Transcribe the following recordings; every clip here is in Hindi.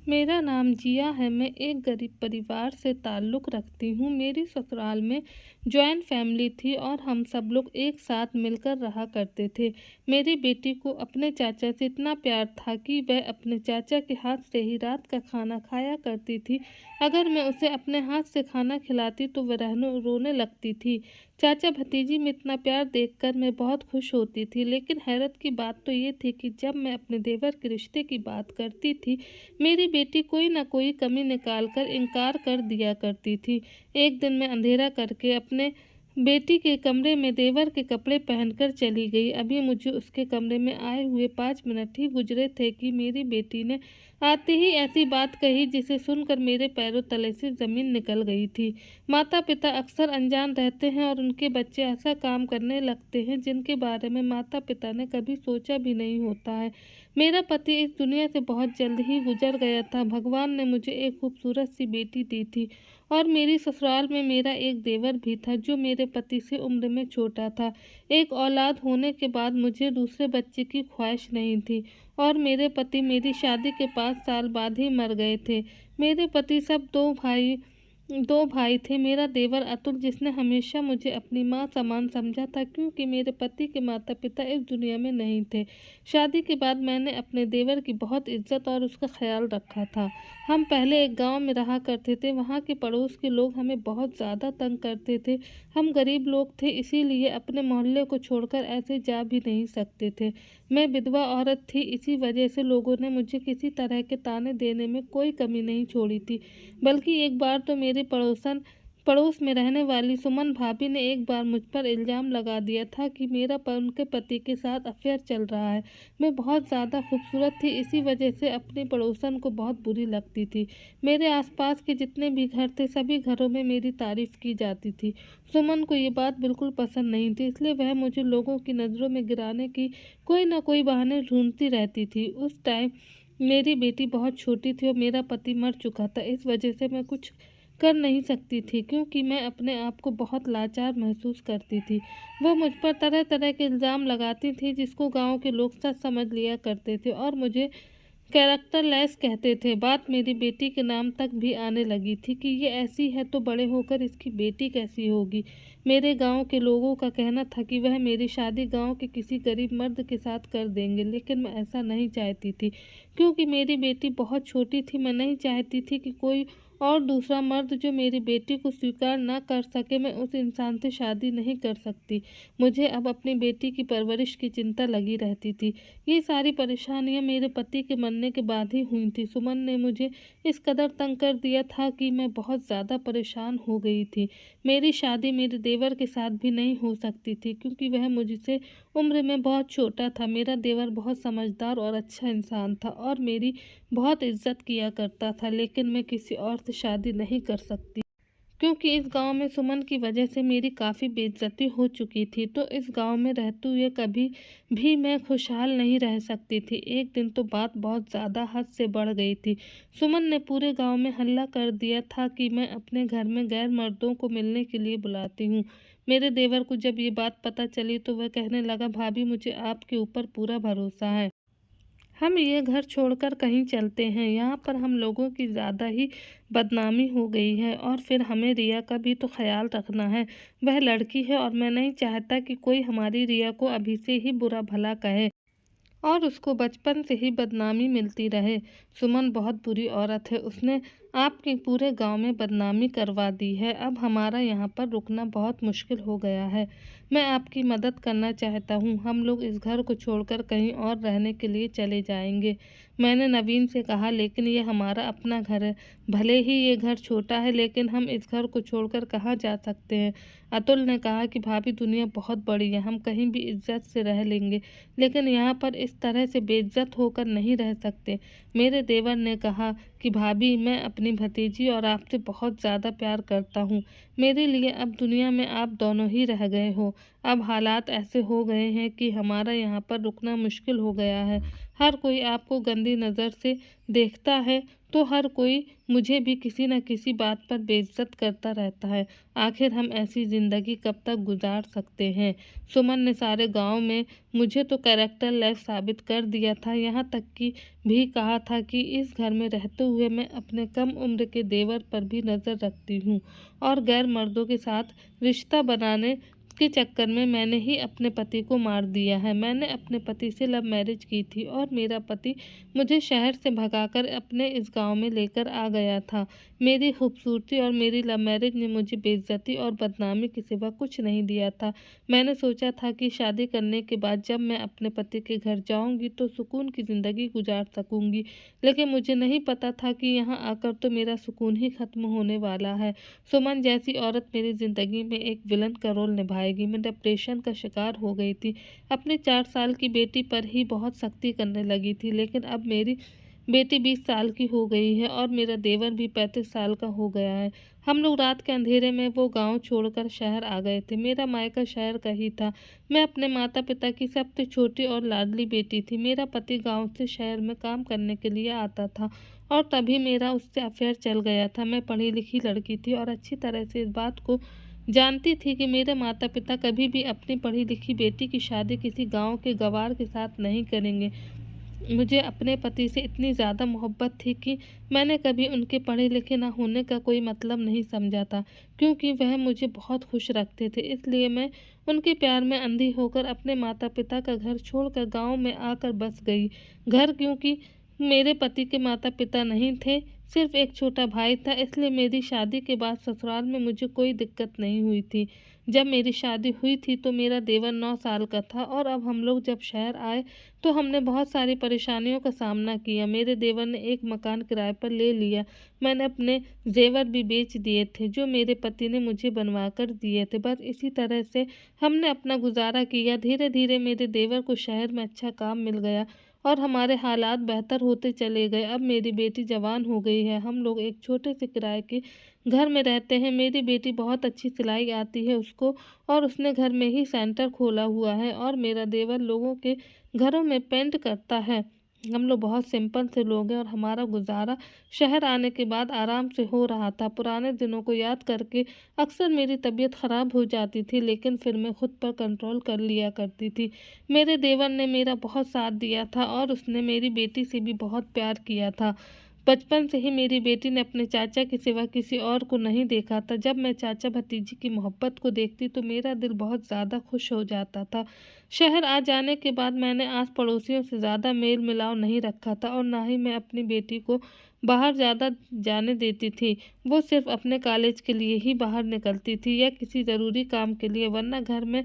मेरा नाम जिया है। मैं एक गरीब परिवार से ताल्लुक़ रखती हूँ। मेरी ससुराल में जॉइंट फैमिली थी और हम सब लोग एक साथ मिलकर रहा करते थे। मेरी बेटी को अपने चाचा से इतना प्यार था कि वह अपने चाचा के हाथ से ही रात का खाना खाया करती थी। अगर मैं उसे अपने हाथ से खाना खिलाती तो वह रोने लगती थी। चाचा भतीजी में इतना प्यार देखकर मैं बहुत खुश होती थी, लेकिन हैरत की बात तो ये थी कि जब मैं अपने देवर के रिश्ते की बात करती थी, मेरी बेटी कोई न कोई कमी निकाल कर इनकार कर दिया करती थी। एक दिन मैं अंधेरा करके अपने बेटी के कमरे में देवर के कपड़े पहनकर चली गई। अभी मुझे उसके कमरे में आए हुए 5 मिनट ही गुजरे थे कि मेरी बेटी ने आते ही ऐसी बात कही जिसे सुनकर मेरे पैरों तले से ज़मीन निकल गई थी। माता-पिता अक्सर अनजान रहते हैं और उनके बच्चे ऐसा काम करने लगते हैं जिनके बारे में माता-पिता ने कभी सोचा भी नहीं होता है। मेरा पति इस दुनिया से बहुत जल्द ही गुजर गया था। भगवान ने मुझे एक खूबसूरत सी बेटी दी थी और मेरी ससुराल में मेरा एक देवर भी था जो मेरे पति से उम्र में छोटा था। एक औलाद होने के बाद मुझे दूसरे बच्चे की ख्वाहिश नहीं थी और मेरे पति मेरी शादी के 5 साल बाद ही मर गए थे। मेरे पति सब दो भाई थे। मेरा देवर अतुल, जिसने हमेशा मुझे अपनी माँ समान समझा था क्योंकि मेरे पति के माता-पिता इस दुनिया में नहीं थे। शादी के बाद मैंने अपने देवर की बहुत इज़्ज़त और उसका ख़्याल रखा था। हम पहले एक गाँव में रहा करते थे। वहाँ के पड़ोस के लोग हमें बहुत ज़्यादा तंग करते थे। हम गरीब लोग थे, इसीलिए अपने मोहल्ले को छोड़कर ऐसे जा भी नहीं सकते थे। मैं विधवा औरत थी, इसी वजह से लोगों ने मुझे किसी तरह के ताने देने में कोई कमी नहीं छोड़ी थी। बल्कि एक बार तो मेरे पड़ोस में रहने वाली सुमन भाभी ने एक बार मुझ पर इल्ज़ाम लगा दिया था कि मेरा उनके पति के साथ अफेयर चल रहा है। मैं बहुत ज़्यादा खूबसूरत थी, इसी वजह से अपनी पड़ोसन को बहुत बुरी लगती थी। मेरे आसपास के जितने भी घर थे, सभी घरों में मेरी तारीफ़ की जाती थी। सुमन को ये बात बिल्कुल पसंद नहीं थी, इसलिए वह मुझे लोगों की नज़रों में गिराने की कोई ना कोई बहाने ढूंढती रहती थी। उस टाइम मेरी बेटी बहुत छोटी थी और मेरा पति मर चुका था। इस वजह से मैं कुछ कर नहीं सकती थी क्योंकि मैं अपने आप को बहुत लाचार महसूस करती थी। वो मुझ पर तरह-तरह के इल्ज़ाम लगाती थी जिसको गाँव के लोग सच समझ लिया करते थे और मुझे कैरेक्टरलेस कहते थे। बात मेरी बेटी के नाम तक भी आने लगी थी कि ये ऐसी है तो बड़े होकर इसकी बेटी कैसी होगी। मेरे गांव के लोगों का कहना था कि वह मेरी शादी गांव के किसी गरीब मर्द के साथ कर देंगे, लेकिन मैं ऐसा नहीं चाहती थी क्योंकि मेरी बेटी बहुत छोटी थी। मैं नहीं चाहती थी कि कोई और दूसरा मर्द जो मेरी बेटी को स्वीकार ना कर सके, मैं उस इंसान से शादी नहीं कर सकती। मुझे अब अपनी बेटी की परवरिश की चिंता लगी रहती थी। ये सारी परेशानियां मेरे पति के मरने के बाद ही हुई थी। सुमन ने मुझे इस कदर तंग कर दिया था कि मैं बहुत ज़्यादा परेशान हो गई थी। मेरी शादी मेरे देवर के साथ भी नहीं हो सकती थी क्योंकि वह मुझसे उम्र में बहुत छोटा था। मेरा देवर बहुत समझदार और अच्छा इंसान था और मेरी बहुत इज्जत किया करता था, लेकिन मैं किसी और से शादी नहीं कर सकती क्योंकि इस गांव में सुमन की वजह से मेरी काफ़ी बेइज्जती हो चुकी थी। तो इस गांव में रहते हुए कभी भी मैं खुशहाल नहीं रह सकती थी। एक दिन तो बात बहुत ज़्यादा हद से बढ़ गई थी। सुमन ने पूरे गांव में हल्ला कर दिया था कि मैं अपने घर में गैर मर्दों को मिलने के लिए बुलाती हूँ। मेरे देवर को जब ये बात पता चली तो वह कहने लगा, भाभी मुझे आपके ऊपर पूरा भरोसा है, हम ये घर छोड़कर कहीं चलते हैं। यहाँ पर हम लोगों की ज़्यादा ही बदनामी हो गई है और फिर हमें रिया का भी तो ख्याल रखना है। वह लड़की है और मैं नहीं चाहता कि कोई हमारी रिया को अभी से ही बुरा भला कहे और उसको बचपन से ही बदनामी मिलती रहे। सुमन बहुत बुरी औरत है, उसने आपके पूरे गांव में बदनामी करवा दी है। अब हमारा यहाँ पर रुकना बहुत मुश्किल हो गया है। मैं आपकी मदद करना चाहता हूँ। हम लोग इस घर को छोड़कर कहीं और रहने के लिए चले जाएंगे। मैंने नवीन से कहा, लेकिन ये हमारा अपना घर है। भले ही ये घर छोटा है, लेकिन हम इस घर को छोड़कर कहाँ जा सकते हैं। अतुल ने कहा कि भाभी दुनिया बहुत बड़ी है, हम कहीं भी इज्जत से रह लेंगे, लेकिन यहाँ पर इस तरह से बेइज्जत होकर नहीं रह सकते। मेरे देवर ने कहा कि भाभी मैं अपनी भतीजी और आपसे बहुत ज़्यादा प्यार करता हूँ। मेरे लिए अब दुनिया में आप दोनों ही रह गए हो। अब हालात ऐसे हो गए हैं कि हमारा यहाँ पर रुकना मुश्किल हो गया है। हर कोई आपको गंदी नज़र से देखता है, तो हर कोई मुझे भी किसी न किसी बात पर बेइज्जत करता रहता है। आखिर हम ऐसी ज़िंदगी कब तक गुजार सकते हैं? सुमन ने सारे गाँव में मुझे तो कैरेक्टर लेस साबित कर दिया था, यहाँ तक कि भी कहा था कि इस घर में रहते हुए मैं अपने कम उम्र के देवर पर भी नज़र रखती हूँ और गैर मर्दों के साथ रिश्ता बनाने के चक्कर में मैंने ही अपने पति को मार दिया है। मैंने अपने पति से लव मैरिज की थी और मेरा पति मुझे शहर से भगाकर अपने इस गांव में लेकर आ गया था। मेरी खूबसूरती और मेरी लव मैरिज ने मुझे बेइज्जती और बदनामी के सिवा कुछ नहीं दिया था। मैंने सोचा था कि शादी करने के बाद जब मैं अपने पति के घर जाऊंगी तो सुकून की ज़िंदगी गुजार सकूंगी, लेकिन मुझे नहीं पता था कि यहाँ आकर तो मेरा सुकून ही खत्म होने वाला है। सुमन जैसी औरत मेरी ज़िंदगी में एक विलन का रोल निभाएगी। मैं डिप्रेशन का शिकार हो गई थी। अपनी 4 साल की बेटी पर ही बहुत सख्ती करने लगी थी, लेकिन अब मेरी बेटी 20 साल की हो गई है और मेरा देवर भी 35 साल का हो गया है। हम लोग रात के अंधेरे में वो गांव छोड़कर शहर आ गए थे। मेरा मायका शहर का ही था। मैं अपने माता पिता की सबसे छोटी और लाडली बेटी थी। मेरा पति गांव से शहर में काम करने के लिए आता था और तभी मेरा उससे अफेयर चल गया था। मैं पढ़ी लिखी लड़की थी और अच्छी तरह से इस बात को जानती थी कि मेरे माता पिता कभी भी अपनी पढ़ी लिखी बेटी की शादी किसी गांव के गंवार के साथ नहीं करेंगे। मुझे अपने पति से इतनी ज़्यादा मोहब्बत थी कि मैंने कभी उनके पढ़े लिखे ना होने का कोई मतलब नहीं समझा था, क्योंकि वह मुझे बहुत खुश रखते थे। इसलिए मैं उनके प्यार में अंधी होकर अपने माता पिता का घर छोड़कर गांव में आकर बस गई। घर, क्योंकि मेरे पति के माता पिता नहीं थे, सिर्फ एक छोटा भाई था, इसलिए मेरी शादी के बाद ससुराल में मुझे कोई दिक्कत नहीं हुई थी। जब मेरी शादी हुई थी तो मेरा देवर 9 साल का था और अब हम लोग जब शहर आए तो हमने बहुत सारी परेशानियों का सामना किया। मेरे देवर ने एक मकान किराए पर ले लिया। मैंने अपने जेवर भी बेच दिए थे जो मेरे पति ने मुझे बनवा कर दिए थे। बस इसी तरह से हमने अपना गुजारा किया। धीरे धीरे मेरे देवर को शहर में अच्छा काम मिल गया और हमारे हालात बेहतर होते चले गए। अब मेरी बेटी जवान हो गई है। हम लोग एक छोटे से किराए के घर में रहते हैं। मेरी बेटी बहुत अच्छी सिलाई आती है उसको और उसने घर में ही सेंटर खोला हुआ है और मेरा देवर लोगों के घरों में पेंट करता है। हम लोग बहुत सिंपल से लोग हैं और हमारा गुजारा शहर आने के बाद आराम से हो रहा था। पुराने दिनों को याद करके अक्सर मेरी तबीयत ख़राब हो जाती थी, लेकिन फिर मैं खुद पर कंट्रोल कर लिया करती थी। मेरे देवर ने मेरा बहुत साथ दिया था और उसने मेरी बेटी से भी बहुत प्यार किया था। बचपन से ही मेरी बेटी ने अपने चाचा के सिवा किसी और को नहीं देखा था। जब मैं चाचा भतीजी की मोहब्बत को देखती तो मेरा दिल बहुत ज़्यादा खुश हो जाता था। शहर आ जाने के बाद मैंने आस पड़ोसियों से ज़्यादा मेल मिलाव नहीं रखा था और ना ही मैं अपनी बेटी को बाहर ज़्यादा जाने देती थी। वो सिर्फ अपने कॉलेज के लिए ही बाहर निकलती थी या किसी ज़रूरी काम के लिए, वरना घर में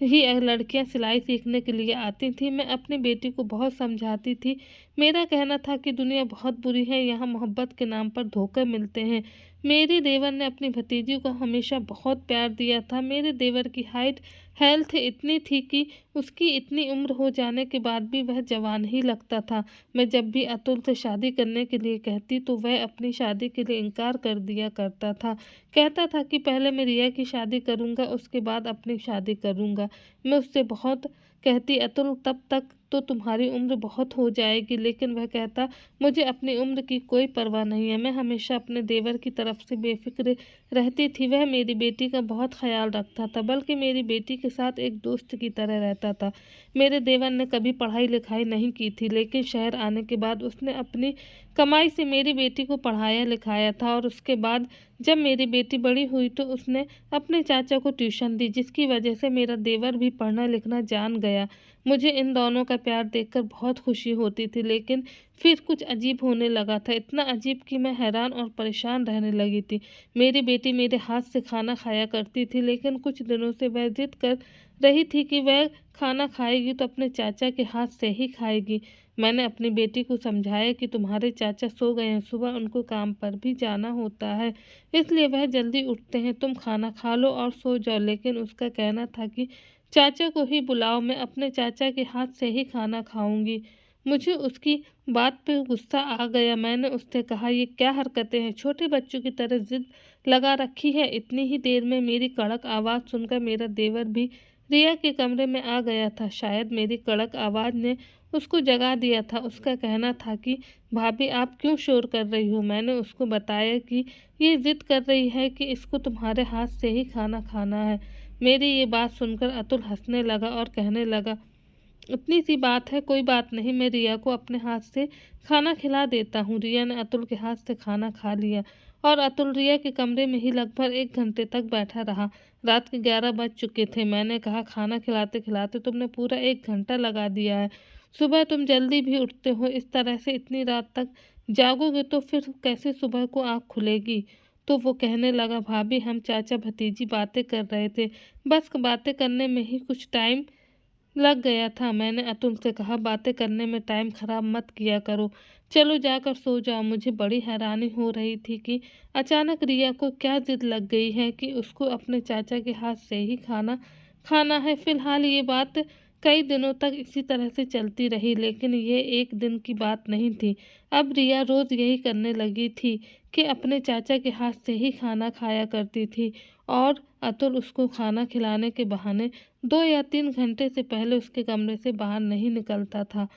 ही लड़कियां सिलाई सीखने के लिए आती थी। मैं अपनी बेटी को बहुत समझाती थी। मेरा कहना था कि दुनिया बहुत बुरी है, यहाँ मोहब्बत के नाम पर धोखे मिलते हैं। मेरे देवर ने अपनी भतीजी को हमेशा बहुत प्यार दिया था। मेरे देवर की हाइट हेल्थ इतनी थी कि उसकी इतनी उम्र हो जाने के बाद भी वह जवान ही लगता था। मैं जब भी अतुल से शादी करने के लिए कहती तो वह अपनी शादी के लिए इनकार कर दिया करता था। कहता था कि पहले मैं रिया की शादी करूंगा, उसके बाद अपनी शादी करूंगा। मैं उससे बहुत कहती, अतुल तब तक तो तुम्हारी उम्र बहुत हो जाएगी, लेकिन वह कहता, मुझे अपनी उम्र की कोई परवाह नहीं है। मैं हमेशा अपने देवर की तरफ से बेफिक्र रहती थी। वह मेरी बेटी का बहुत ख्याल रखता था, बल्कि मेरी बेटी के साथ एक दोस्त की तरह रहता था। मेरे देवर ने कभी पढ़ाई लिखाई नहीं की थी, लेकिन शहर आने के बाद उसने अपनी कमाई से मेरी बेटी को पढ़ाया लिखाया था और उसके बाद जब मेरी बेटी बड़ी हुई तो उसने अपने चाचा को ट्यूशन दी, जिसकी वजह से मेरा देवर भी पढ़ना लिखना जान गया। मुझे इन दोनों का प्यार देखकर बहुत खुशी होती थी, लेकिन फिर कुछ अजीब होने लगा था। इतना अजीब कि मैं हैरान और परेशान रहने लगी थी। मेरी बेटी मेरे हाथ से खाना खाया करती थी, लेकिन कुछ दिनों से वह जिद कर रही थी कि वह खाना खाएगी तो अपने चाचा के हाथ से ही खाएगी। मैंने अपनी बेटी को समझाया कि तुम्हारे चाचा सो गए हैं, सुबह उनको काम पर भी जाना होता है, इसलिए वह जल्दी उठते हैं। तुम खाना खा लो और सो जाओ। लेकिन उसका कहना था कि चाचा को ही बुलाओ, मैं अपने चाचा के हाथ से ही खाना खाऊंगी। मुझे उसकी बात पे गुस्सा आ गया। मैंने उससे कहा, ये क्या हरकतें हैं, छोटे बच्चों की तरह जिद लगा रखी है। इतनी ही देर में मेरी कड़क आवाज़ सुनकर मेरा देवर भी रिया के कमरे में आ गया था। शायद मेरी कड़क आवाज़ ने उसको जगा दिया था। उसका कहना था कि भाभी आप क्यों शोर कर रही हो। मैंने उसको बताया कि ये ज़िद कर रही है कि इसको तुम्हारे हाथ से ही खाना खाना है। मेरी ये बात सुनकर अतुल हंसने लगा और कहने लगा, इतनी सी बात है, कोई बात नहीं, मैं रिया को अपने हाथ से खाना खिला देता हूँ। रिया ने अतुल के हाथ से खाना खा लिया और अतुल रिया के कमरे में ही लगभग 1 घंटे तक बैठा रहा। रात के 11 बज चुके थे। मैंने कहा, खाना खिलाते खिलाते तुमने पूरा 1 घंटा लगा दिया है। सुबह तुम जल्दी भी उठते हो, इस तरह से इतनी रात तक जागोगे तो फिर कैसे सुबह को आँख खुलेगी। तो वो कहने लगा, भाभी हम चाचा भतीजी बातें कर रहे थे, बस बातें करने में ही कुछ टाइम लग गया था। मैंने अतुल से कहा, बातें करने में टाइम खराब मत किया करो, चलो जाकर सो जाओ। मुझे बड़ी हैरानी हो रही थी कि अचानक रिया को क्या जिद लग गई है कि उसको अपने चाचा के हाथ से ही खाना खाना है। फिलहाल ये बात कई दिनों तक इसी तरह से चलती रही, लेकिन ये एक दिन की बात नहीं थी। अब रिया रोज़ यही करने लगी थी कि अपने चाचा के हाथ से ही खाना खाया करती थी और अतुल उसको खाना खिलाने के बहाने 2 या 3 घंटे से पहले उसके कमरे से बाहर नहीं निकलता था।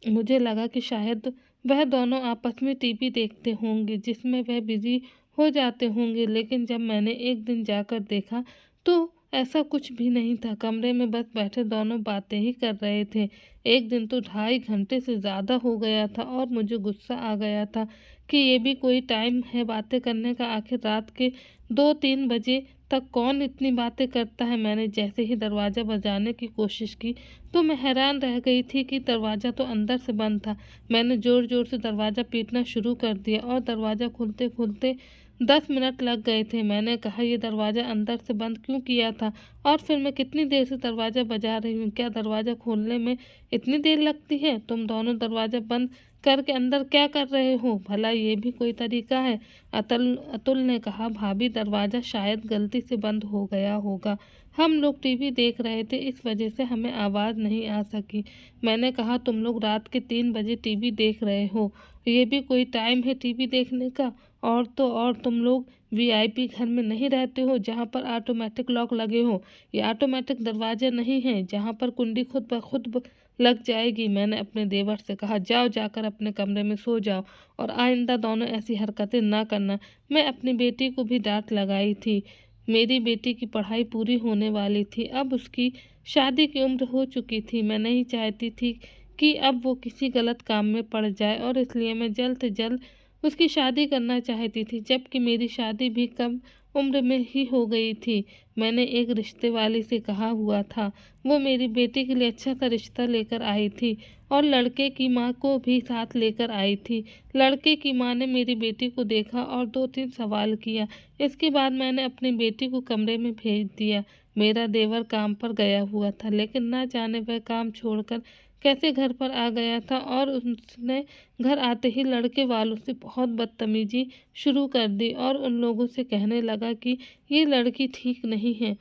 मुझे लगा कि शायद वह दोनों आपस में टीवी देखते होंगे जिसमें वह बिजी हो जाते होंगे, लेकिन जब मैंने एक दिन जाकर देखा तो ऐसा कुछ भी नहीं था। कमरे में बस बैठे दोनों बातें ही कर रहे थे। एक दिन तो 2.5 घंटे से ज़्यादा हो गया था और मुझे गुस्सा आ गया था कि ये भी कोई टाइम है बातें करने का। आखिर रात के 2-3 बजे तक कौन इतनी बातें करता है। मैंने जैसे ही दरवाज़ा बजाने की कोशिश की तो मैं हैरान रह गई थी कि दरवाज़ा तो अंदर से बंद था। मैंने ज़ोर ज़ोर से दरवाज़ा पीटना शुरू कर दिया और दरवाज़ा खुलते खुलते 10 मिनट लग गए थे। मैंने कहा, ये दरवाज़ा अंदर से बंद क्यों किया था और फिर मैं कितनी देर से दरवाज़ा बजा रही हूँ, क्या दरवाज़ा खोलने में इतनी देर लगती है। तुम दोनों दरवाज़ा बंद करके अंदर क्या कर रहे हो, भला ये भी कोई तरीका है। अतुल ने कहा, भाभी दरवाज़ा शायद गलती से बंद हो गया होगा, हम लोग टीवी देख रहे थे इस वजह से हमें आवाज़ नहीं आ सकी। मैंने कहा, तुम लोग रात के 3 बजे टीवी देख रहे हो, ये भी कोई टाइम है टीवी देखने का। और तो और तुम लोग वीआईपी घर में नहीं रहते हो जहाँ पर ऑटोमेटिक लॉक लगे हो। ये ऑटोमेटिक दरवाजे नहीं हैं जहाँ पर कुंडी खुद ब खुद लग जाएगी। मैंने अपने देवर से कहा, जाओ जाकर अपने कमरे में सो जाओ और आइंदा दोनों ऐसी हरकतें ना करना। मैं अपनी बेटी को भी डांट लगाई थी। मेरी बेटी की पढ़ाई पूरी होने वाली थी, अब उसकी शादी की उम्र हो चुकी थी। मैं नहीं चाहती थी कि अब वो किसी गलत काम में पड़ जाए और इसलिए मैं जल्द से जल्द उसकी शादी करना चाहती थी, जबकि मेरी शादी भी कम उम्र में ही हो गई थी। मैंने एक रिश्ते वाली से कहा हुआ था, वो मेरी बेटी के लिए अच्छा सा रिश्ता लेकर आई थी और लड़के की माँ को भी साथ लेकर आई थी। लड़के की माँ ने मेरी बेटी को देखा और 2-3 सवाल किया। इसके बाद मैंने अपनी बेटी को कमरे में भेज दिया। मेरा देवर काम पर गया हुआ था, लेकिन ना जाने वह काम छोड़कर कैसे घर पर आ गया था और उसने घर आते ही लड़के वालों से बहुत बदतमीजी शुरू कर दी और उन लोगों से कहने लगा कि ये लड़की ठीक नहीं है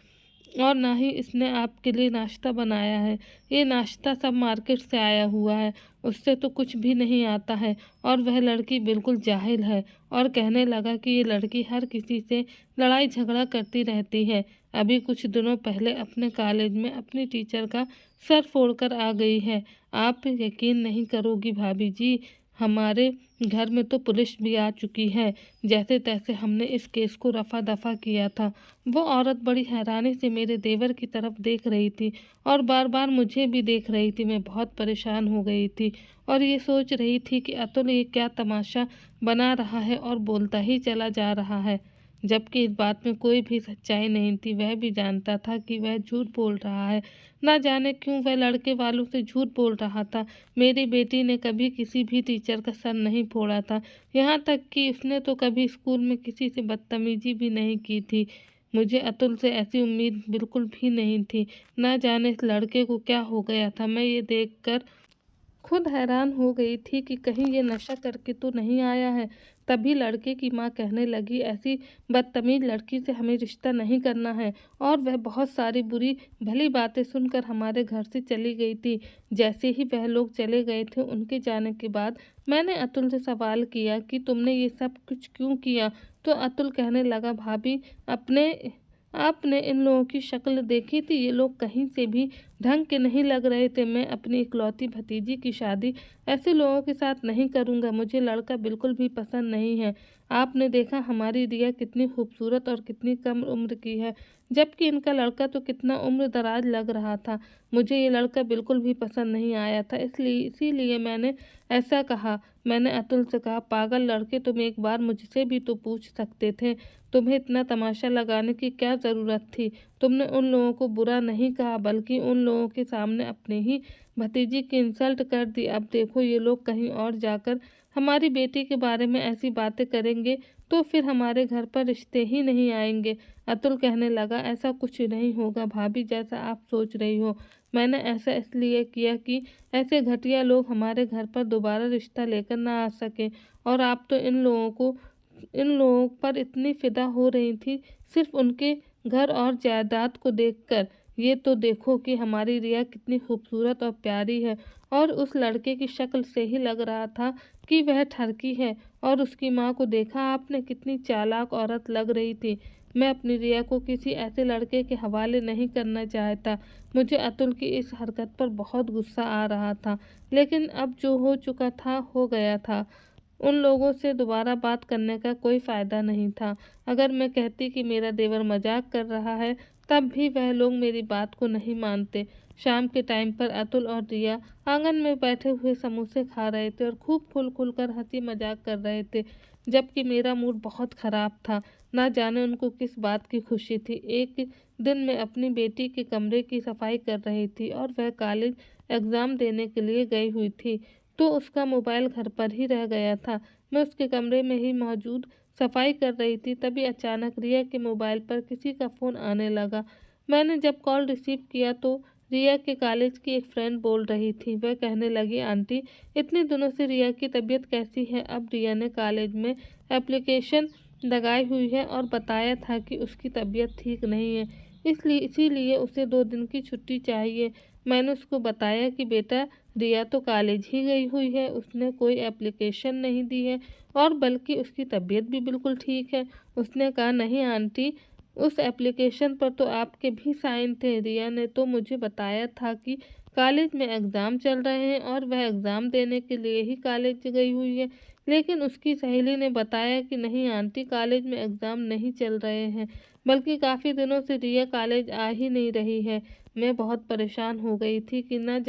और ना ही इसने आपके लिए नाश्ता बनाया है। ये नाश्ता सब मार्केट से आया हुआ है, उससे तो कुछ भी नहीं आता है और वह लड़की बिल्कुल जाहिल है। और कहने लगा कि ये लड़की हर किसी से लड़ाई झगड़ा करती रहती है। अभी कुछ दिनों पहले अपने कॉलेज में अपनी टीचर का सर फोड़कर आ गई है। आप यकीन नहीं करोगी भाभी जी, हमारे घर में तो पुलिस भी आ चुकी है। जैसे तैसे हमने इस केस को रफा दफा किया था। वो औरत बड़ी हैरानी से मेरे देवर की तरफ देख रही थी और बार बार मुझे भी देख रही थी। मैं बहुत परेशान हो गई थी और ये सोच रही थी कि अतुल ये क्या तमाशा बना रहा है और बोलता ही चला जा रहा है, जबकि इस बात में कोई भी सच्चाई नहीं थी। वह भी जानता था कि वह झूठ बोल रहा है। ना जाने क्यों वह लड़के वालों से झूठ बोल रहा था। मेरी बेटी ने कभी किसी भी टीचर का सर नहीं फोड़ा था, यहाँ तक कि उसने तो कभी स्कूल में किसी से बदतमीजी भी नहीं की थी। मुझे अतुल से ऐसी उम्मीद बिल्कुल भी नहीं थी। ना जाने इस लड़के को क्या हो गया था। मैं ये देखकर खुद हैरान हो गई थी कि कहीं ये नशा करके तो नहीं आया है। तभी लड़के की माँ कहने लगी, ऐसी बदतमीज लड़की से हमें रिश्ता नहीं करना है, और वह बहुत सारी बुरी भली बातें सुनकर हमारे घर से चली गई थी। जैसे ही वह लोग चले गए थे, उनके जाने के बाद मैंने अतुल से सवाल किया कि तुमने ये सब कुछ क्यों किया। तो अतुल कहने लगा, भाभी अपने आपने इन लोगों की शक्ल देखी थी? ये लोग कहीं से भी ढंग के नहीं लग रहे थे। मैं अपनी इकलौती भतीजी की शादी ऐसे लोगों के साथ नहीं करूँगा। मुझे लड़का बिल्कुल भी पसंद नहीं है। आपने देखा हमारी रिया कितनी खूबसूरत और कितनी कम उम्र की है, जबकि इनका लड़का तो कितना उम्र दराज लग रहा था। मुझे ये लड़का बिल्कुल भी पसंद नहीं आया था, इसीलिए मैंने ऐसा कहा। मैंने अतुल से कहा, पागल लड़के, तुम एक बार मुझसे भी तो पूछ सकते थे। तुम्हें इतना तमाशा लगाने की क्या ज़रूरत थी? तुमने उन लोगों को बुरा नहीं कहा, बल्कि उन लोगों के सामने अपनी ही भतीजी की इंसल्ट कर दी। अब देखो ये लोग कहीं और जाकर हमारी बेटी के बारे में ऐसी बातें करेंगे तो फिर हमारे घर पर रिश्ते ही नहीं आएंगे। अतुल कहने लगा, ऐसा कुछ नहीं होगा भाभी, जैसा आप सोच रही हो। मैंने ऐसा इसलिए किया कि ऐसे घटिया लोग हमारे घर पर दोबारा रिश्ता लेकर ना आ सकें। और आप तो इन लोगों पर इतनी फिदा हो रही थी सिर्फ उनके घर और जायदाद को देखकर। ये तो देखो कि हमारी रिया कितनी खूबसूरत और प्यारी है, और उस लड़के की शक्ल से ही लग रहा था कि वह ठरकी है। और उसकी माँ को देखा आपने, कितनी चालाक औरत लग रही थी। मैं अपनी रिया को किसी ऐसे लड़के के हवाले नहीं करना चाहता। मुझे अतुल की इस हरकत पर बहुत गुस्सा आ रहा था, लेकिन अब जो हो चुका था हो गया था। उन लोगों से दोबारा बात करने का कोई फ़ायदा नहीं था। अगर मैं कहती कि मेरा देवर मजाक कर रहा है, तब भी वह लोग मेरी बात को नहीं मानते। शाम के टाइम पर अतुल और रिया आंगन में बैठे हुए समोसे खा रहे थे और खूब खुल कर हंसी मजाक कर रहे थे, जबकि मेरा मूड बहुत ख़राब था। ना जाने उनको किस बात की खुशी थी। एक दिन मैं अपनी बेटी के कमरे की सफाई कर रही थी और वह कॉलेज एग्ज़ाम देने के लिए गई हुई थी, तो उसका मोबाइल घर पर ही रह गया था। मैं उसके कमरे में ही मौजूद सफाई कर रही थी, तभी अचानक रिया के मोबाइल पर किसी का फ़ोन आने लगा। मैंने जब कॉल रिसीव किया तो रिया के कॉलेज की एक फ्रेंड बोल रही थी। वह कहने लगी, आंटी, इतने दिनों से रिया की तबीयत कैसी है? अब रिया ने कॉलेज में एप्लीकेशन लगाई हुई है और बताया था कि उसकी तबीयत ठीक नहीं है, इसीलिए उसे 2 दिन की छुट्टी चाहिए। मैंने उसको बताया कि बेटा, रिया तो कॉलेज ही गई हुई है, उसने कोई एप्लीकेशन नहीं दी है, और बल्कि उसकी तबीयत भी बिल्कुल ठीक है। उसने कहा, नहीं आंटी, उस एप्लीकेशन पर तो आपके भी साइन थे। रिया ने तो मुझे बताया था कि कॉलेज में एग्ज़ाम चल रहे हैं और वह एग्ज़ाम देने के लिए ही कॉलेज गई हुई है। लेकिन उसकी सहेली ने बताया कि नहीं आंटी, कॉलेज में एग्ज़ाम नहीं चल रहे हैं, बल्कि काफ़ी दिनों से रिया कॉलेज आ ही नहीं रही है। मैं बहुत परेशान हो गई थी कि न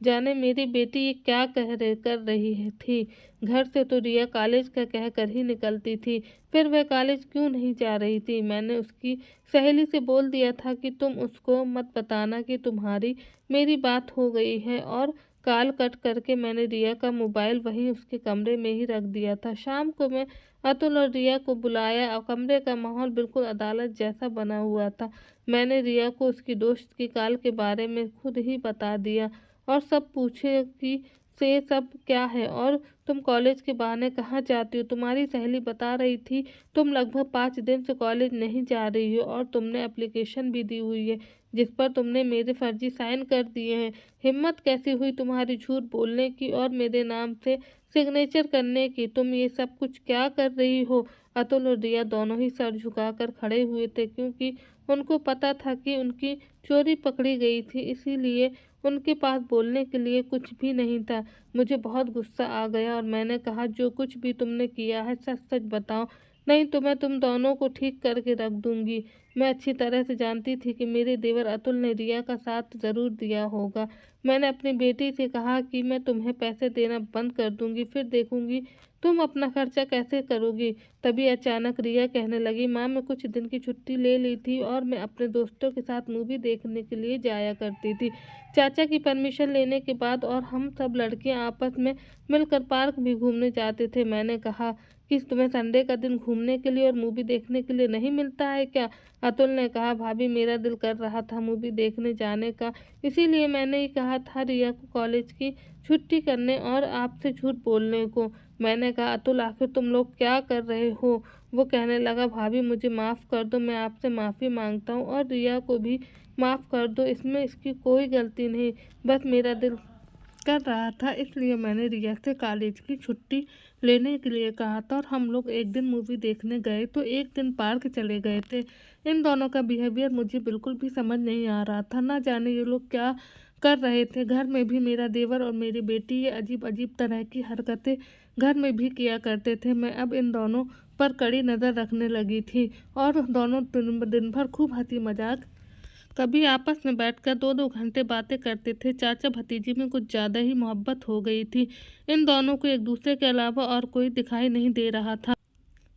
जाने मेरी बेटी ये क्या कर रही थी। घर से तो रिया कॉलेज का कहकर ही निकलती थी, फिर वह कॉलेज क्यों नहीं जा रही थी? मैंने उसकी सहेली से बोल दिया था कि तुम उसको मत बताना कि तुम्हारी मेरी बात हो गई है, और कॉल कट करके मैंने रिया का मोबाइल वहीं उसके कमरे में ही रख दिया था। शाम को मैं अतुल और रिया को बुलाया और कमरे का माहौल बिल्कुल अदालत जैसा बना हुआ था। मैंने रिया को उसकी दोस्त की कॉल के बारे में खुद ही बता दिया और सब पूछे कि से सब क्या है, और तुम कॉलेज के बहाने कहाँ जाती हो? तुम्हारी सहेली बता रही थी तुम लगभग 5 दिन से कॉलेज नहीं जा रही हो, और तुमने एप्लीकेशन भी दी हुई है जिस पर तुमने मेरे फर्जी साइन कर दिए हैं। हिम्मत कैसी हुई तुम्हारी झूठ बोलने की और मेरे नाम से सिग्नेचर करने की? तुम ये सब कुछ क्या कर रही हो? अतुल और रिया दोनों ही सर झुकाकर खड़े हुए थे, क्योंकि उनको पता था कि उनकी चोरी पकड़ी गई थी, इसीलिए उनके पास बोलने के लिए कुछ भी नहीं था। मुझे बहुत गुस्सा आ गया और मैंने कहा, जो कुछ भी तुमने किया है सच सच बताओ, नहीं तो मैं तुम दोनों को ठीक करके रख दूंगी। मैं अच्छी तरह से जानती थी कि मेरे देवर अतुल ने रिया का साथ ज़रूर दिया होगा। मैंने अपनी बेटी से कहा कि मैं तुम्हें पैसे देना बंद कर दूंगी, फिर देखूंगी तुम अपना खर्चा कैसे करोगी। तभी अचानक रिया कहने लगी, माँ, मैं कुछ दिन की छुट्टी ले ली थी और मैं अपने दोस्तों के साथ मूवी देखने के लिए जाया करती थी। चाचा की परमिशन लेने के बाद, और हम सब लड़कियां आपस में मिलकर पार्क भी घूमने जाते थे। मैंने कहा कि तुम्हें संडे का दिन घूमने के लिए और मूवी देखने के लिए नहीं मिलता है क्या? अतुल ने कहा, भाभी, मेरा दिल कर रहा था मूवी देखने जाने का, इसीलिए मैंने ही कहा था रिया को कॉलेज की छुट्टी करने और आपसे झूठ बोलने को। मैंने कहा, अतुल, आखिर तुम लोग क्या कर रहे हो? वो कहने लगा, भाभी, मुझे माफ़ कर दो, मैं आपसे माफ़ी मांगता हूँ, और रिया को भी माफ़ कर दो, इसमें इसकी कोई गलती नहीं, बस मेरा दिल कर रहा था, इसलिए मैंने रिया से कॉलेज की छुट्टी लेने के लिए कहा था और हम लोग एक दिन मूवी देखने गए तो एक दिन पार्क चले गए थे। इन दोनों का बिहेवियर मुझे बिल्कुल भी समझ नहीं आ रहा था, ना जाने ये लोग क्या कर रहे थे। घर में भी मेरा देवर और मेरी बेटी ये अजीब अजीब तरह की हरकतें घर में भी किया करते थे। मैं अब इन दोनों पर कड़ी नज़र रखने लगी थी और दोनों दिन भर खूब हंसी मजाक, कभी आपस में बैठकर 2-2 घंटे बातें करते थे। चाचा भतीजी में कुछ ज़्यादा ही मोहब्बत हो गई थी। इन दोनों को एक दूसरे के अलावा और कोई दिखाई नहीं दे रहा था।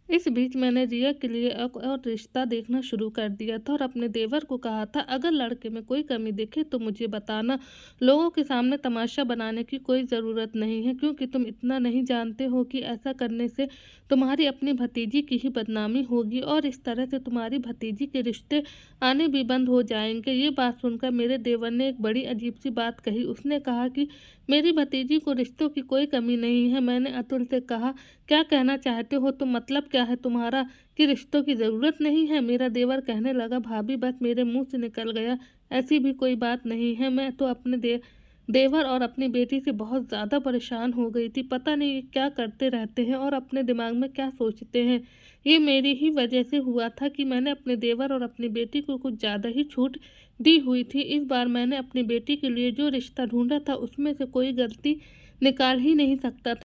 इस बीच मैंने रिया के लिए एक और रिश्ता देखना शुरू कर दिया था और अपने देवर को कहा था, अगर लड़के में कोई कमी दिखे तो मुझे बताना। लोगों के सामने तमाशा बनाने की कोई ज़रूरत नहीं है, क्योंकि तुम इतना नहीं जानते हो कि ऐसा करने से तुम्हारी अपनी भतीजी की ही बदनामी होगी और इस तरह से तुम्हारी भतीजी के रिश्ते आने भी बंद हो जाएंगे। ये बात सुनकर मेरे देवर ने एक बड़ी अजीब सी बात कही। उसने कहा कि मेरी भतीजी को रिश्तों की कोई कमी नहीं है। मैंने अतुल से कहा, क्या कहना चाहते हो तुम? मतलब क्या है तुम्हारा कि रिश्तों की ज़रूरत नहीं है? मेरा देवर कहने लगा, भाभी बस मेरे मुंह से निकल गया, ऐसी भी कोई बात नहीं है। मैं तो अपने देवर और अपनी बेटी से बहुत ज़्यादा परेशान हो गई थी। पता नहीं ये क्या करते रहते हैं और अपने दिमाग में क्या सोचते हैं। ये मेरी ही वजह से हुआ था कि मैंने अपने देवर और अपनी बेटी को कुछ ज़्यादा ही छूट दी हुई थी। इस बार मैंने अपनी बेटी के लिए जो रिश्ता ढूंढा था उसमें से कोई गलती निकाल ही नहीं सकता था।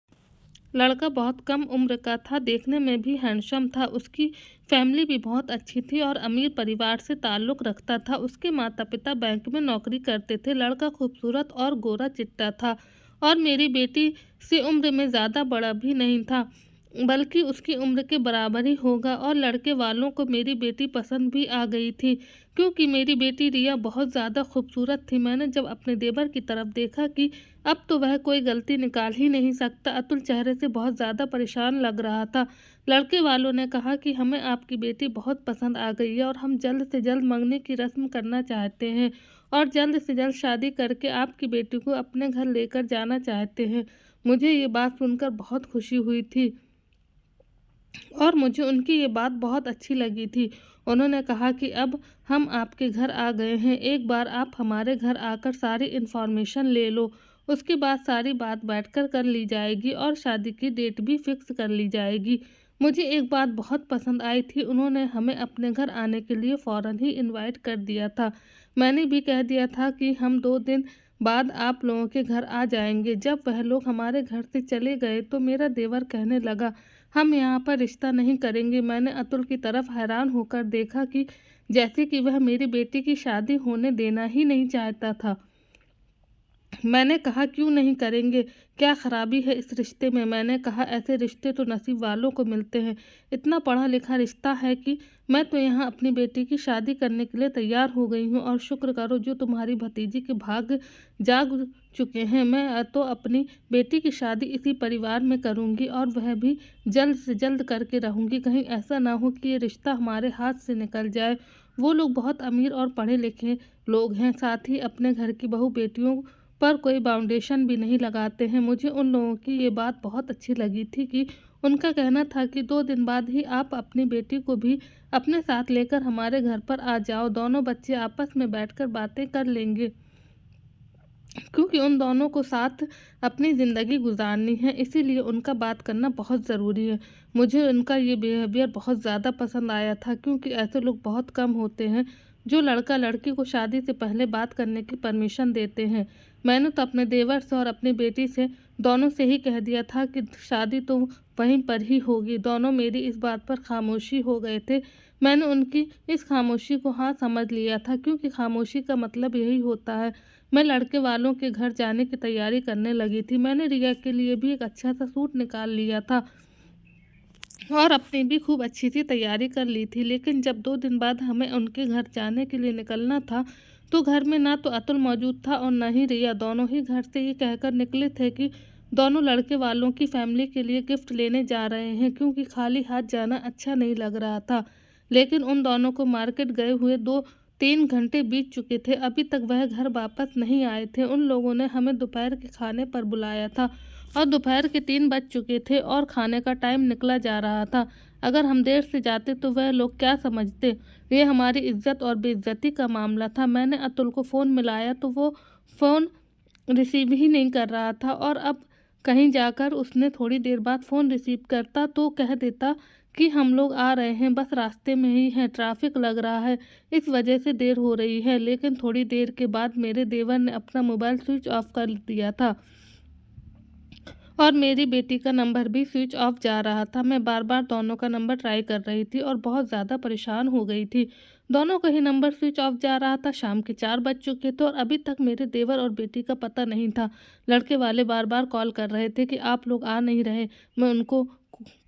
लड़का बहुत कम उम्र का था, देखने में भी हैंडसम था। उसकी फैमिली भी बहुत अच्छी थी और अमीर परिवार से ताल्लुक़ रखता था। उसके माता पिता बैंक में नौकरी करते थे। लड़का खूबसूरत और गोरा चिट्टा था और मेरी बेटी से उम्र में ज़्यादा बड़ा भी नहीं था, बल्कि उसकी उम्र के बराबर ही होगा। और लड़के वालों को मेरी बेटी पसंद भी आ गई थी, क्योंकि मेरी बेटी रिया बहुत ज़्यादा खूबसूरत थी। मैंने जब अपने देवर की तरफ देखा कि अब तो वह कोई गलती निकाल ही नहीं सकता। अतुल चेहरे से बहुत ज़्यादा परेशान लग रहा था। लड़के वालों ने कहा कि हमें आपकी बेटी बहुत पसंद आ गई है और हम जल्द से जल्द मंगनी की रस्म करना चाहते हैं और जल्द से जल्द शादी करके आपकी बेटी को अपने घर लेकर जाना चाहते हैं। मुझे ये बात सुनकर बहुत खुशी हुई थी और मुझे उनकी ये बात बहुत अच्छी लगी थी। उन्होंने कहा कि अब हम आपके घर आ गए हैं, एक बार आप हमारे घर आकर सारी इन्फॉर्मेशन ले लो। उसके बाद सारी बात बैठकर कर ली जाएगी और शादी की डेट भी फिक्स कर ली जाएगी। मुझे एक बात बहुत पसंद आई थी, उन्होंने हमें अपने घर आने के लिए फ़ौरन ही इनवाइट कर दिया था। मैंने भी कह दिया था कि हम 2 दिन बाद आप लोगों के घर आ जाएंगे। जब वह लोग हमारे घर से चले गए तो मेरा देवर कहने लगा, हम यहाँ पर रिश्ता नहीं करेंगे। मैंने अतुल की तरफ हैरान होकर देखा कि जैसे कि वह मेरी बेटी की शादी होने देना ही नहीं चाहता था। मैंने कहा, क्यों नहीं करेंगे? क्या खराबी है इस रिश्ते में? मैंने कहा, ऐसे रिश्ते तो नसीब वालों को मिलते हैं। इतना पढ़ा लिखा रिश्ता है कि मैं तो यहाँ अपनी बेटी की शादी करने के लिए तैयार हो गई हूँ और शुक्र करो जो तुम्हारी भतीजी के भाग जाग चुके हैं। मैं तो अपनी बेटी की शादी इसी परिवार में करूँगी और वह भी जल्द से जल्द करके रहूँगी। कहीं ऐसा ना हो कि ये रिश्ता हमारे हाथ से निकल जाए। वो लोग बहुत अमीर और पढ़े लिखे लोग हैं, साथ ही अपने घर की बहू बेटियों पर कोई बाउंडेशन भी नहीं लगाते हैं। मुझे उन लोगों की ये बात बहुत अच्छी लगी थी कि उनका कहना था कि 2 दिन बाद ही आप अपनी बेटी को भी अपने साथ लेकर हमारे घर पर आ जाओ। दोनों बच्चे आपस में बैठकर बातें कर लेंगे, क्योंकि उन दोनों को साथ अपनी ज़िंदगी गुजारनी है, इसीलिए उनका बात करना बहुत ज़रूरी है। मुझे उनका ये बिहेवियर बहुत ज़्यादा पसंद आया था, क्योंकि ऐसे लोग बहुत कम होते हैं जो लड़का लड़की को शादी से पहले बात करने की परमिशन देते हैं। मैंने तो अपने देवर से और अपनी बेटी से दोनों से ही कह दिया था कि शादी तो वहीं पर ही होगी। दोनों मेरी इस बात पर खामोशी हो गए थे। मैंने उनकी इस खामोशी को हाँ समझ लिया था, क्योंकि खामोशी का मतलब यही होता है। मैं लड़के वालों के घर जाने की तैयारी करने लगी थी। मैंने रिया के लिए भी एक अच्छा सा सूट निकाल लिया था और अपनी भी खूब अच्छी सी तैयारी कर ली थी। लेकिन जब 2 दिन बाद हमें उनके घर जाने के लिए निकलना था तो घर में ना तो अतुल मौजूद था और न ही रिया। दोनों ही घर से ये कहकर निकले थे कि दोनों लड़के वालों की फैमिली के लिए गिफ्ट लेने जा रहे हैं, क्योंकि खाली हाथ जाना अच्छा नहीं लग रहा था। लेकिन उन दोनों को मार्केट गए हुए 2-3 घंटे बीत चुके थे, अभी तक वह घर वापस नहीं आए थे। उन लोगों ने हमें दोपहर के खाने पर बुलाया था और दोपहर के 3 बज चुके थे और खाने का टाइम निकला जा रहा था। अगर हम देर से जाते तो वह लोग क्या समझते? ये हमारी इज्जत और बेइज्जती का मामला था। मैंने अतुल को फ़ोन मिलाया तो वो फ़ोन रिसीव ही नहीं कर रहा था। और अब कहीं जाकर उसने थोड़ी देर बाद फ़ोन रिसीव करता तो कह देता कि हम लोग आ रहे हैं, बस रास्ते में ही हैं, ट्रैफ़िक लग रहा है, इस वजह से देर हो रही है। लेकिन थोड़ी देर के बाद मेरे देवर ने अपना मोबाइल स्विच ऑफ कर दिया था और मेरी बेटी का नंबर भी स्विच ऑफ जा रहा था। मैं बार-बार दोनों का नंबर ट्राई कर रही थी और बहुत ज़्यादा परेशान हो गई थी। दोनों का ही नंबर स्विच ऑफ जा रहा था। शाम के 4 बज चुके थे और अभी तक मेरे देवर और बेटी का पता नहीं था। लड़के वाले बार-बार कॉल कर रहे थे कि आप लोग आ नहीं रहे। मैं उनको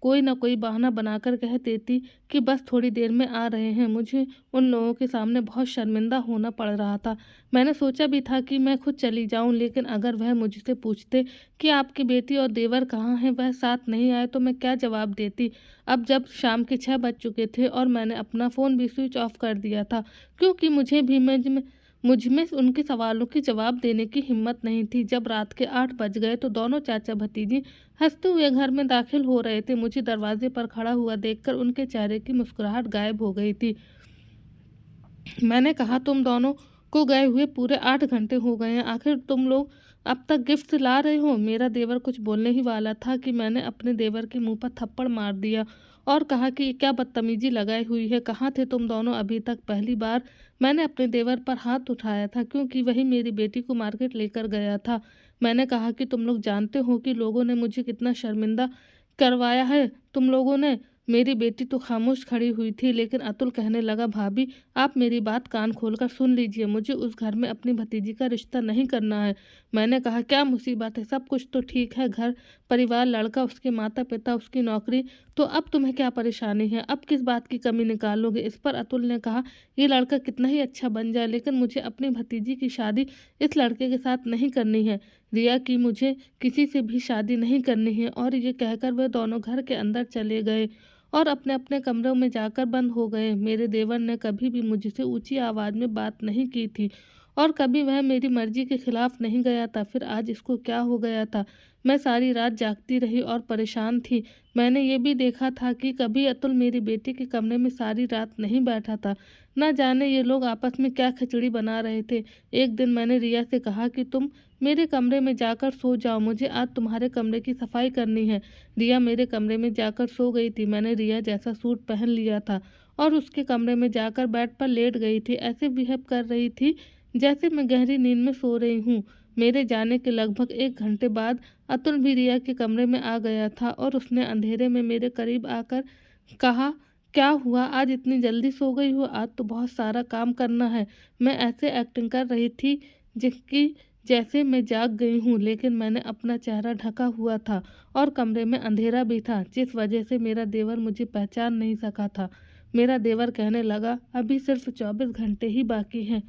कोई ना कोई बहाना बनाकर कह देती कि बस थोड़ी देर में आ रहे हैं। मुझे उन लोगों के सामने बहुत शर्मिंदा होना पड़ रहा था। मैंने सोचा भी था कि मैं खुद चली जाऊं, लेकिन अगर वह मुझसे पूछते कि आपकी बेटी और देवर कहाँ हैं, वह साथ नहीं आए, तो मैं क्या जवाब देती। अब जब शाम के 6 बज चुके थे और मैंने अपना फ़ोन भी स्विच ऑफ कर दिया था, क्योंकि मुझ में उनके सवालों के जवाब देने की हिम्मत नहीं थी। जब रात के 8 बज गए तो दोनों चाचा भतीजी हंसते हुए घर में दाखिल हो रहे थे। मुझे दरवाजे पर खड़ा हुआ देखकर उनके चेहरे की मुस्कुराहट गायब हो गई थी। मैंने कहा, तुम दोनों को गए हुए पूरे 8 घंटे हो गए हैं, आखिर तुम लोग अब तक गिफ्ट ला रहे हो। मेरा देवर कुछ बोलने ही वाला था कि मैंने अपने देवर के मुंह पर थप्पड़ मार दिया और कहा कि ये क्या बदतमीजी लगाई हुई है, कहाँ थे तुम दोनों अभी तक। पहली बार मैंने अपने देवर पर हाथ उठाया था, क्योंकि वही मेरी बेटी को मार्केट लेकर गया था। मैंने कहा कि तुम लोग जानते हो कि लोगों ने मुझे कितना शर्मिंदा करवाया है। तुम लोगों ने मेरी बेटी तो खामोश खड़ी हुई थी, लेकिन अतुल कहने लगा, भाभी आप मेरी बात कान खोलकर सुन लीजिए, मुझे उस घर में अपनी भतीजी का रिश्ता नहीं करना है। मैंने कहा, क्या मुसीबत है, सब कुछ तो ठीक है, घर परिवार, लड़का, उसके माता पिता, उसकी नौकरी, तो अब तुम्हें क्या परेशानी है, अब किस बात की कमी निकालोगे। इस पर अतुल ने कहा, ये लड़का कितना ही अच्छा बन जाए, लेकिन मुझे अपनी भतीजी की शादी इस लड़के के साथ नहीं करनी है। रिया की मुझे किसी से भी शादी नहीं करनी है। और ये कहकर वे दोनों घर के अंदर चले गए और अपने अपने कमरों में जाकर बंद हो गए। मेरे देवर ने कभी भी मुझसे ऊंची आवाज़ में बात नहीं की थी और कभी वह मेरी मर्जी के खिलाफ नहीं गया था। फिर आज इसको क्या हो गया था। मैं सारी रात जागती रही और परेशान थी। मैंने ये भी देखा था कि कभी अतुल मेरी बेटी के कमरे में सारी रात नहीं बैठा था। न जाने ये लोग आपस में क्या खिचड़ी बना रहे थे। एक दिन मैंने रिया से कहा कि तुम मेरे कमरे में जाकर सो जाओ, मुझे आज तुम्हारे कमरे की सफाई करनी है। रिया मेरे कमरे में जाकर सो गई थी। मैंने रिया जैसा सूट पहन लिया था और उसके कमरे में जाकर बेड पर लेट गई थी। ऐसे बिहेव कर रही थी जैसे मैं गहरी नींद में सो रही हूँ। मेरे जाने के लगभग 1 घंटे बाद अतुल भी रिया के कमरे में आ गया था और उसने अंधेरे में मेरे करीब आकर कहा, क्या हुआ, आज इतनी जल्दी सो गई हो, आज तो बहुत सारा काम करना है। मैं ऐसे एक्टिंग कर रही थी जिसकी जैसे मैं जाग गई हूँ, लेकिन मैंने अपना चेहरा ढका हुआ था और कमरे में अंधेरा भी था, जिस वजह से मेरा देवर मुझे पहचान नहीं सका था। मेरा देवर कहने लगा, अभी सिर्फ 24 घंटे ही बाकी हैं,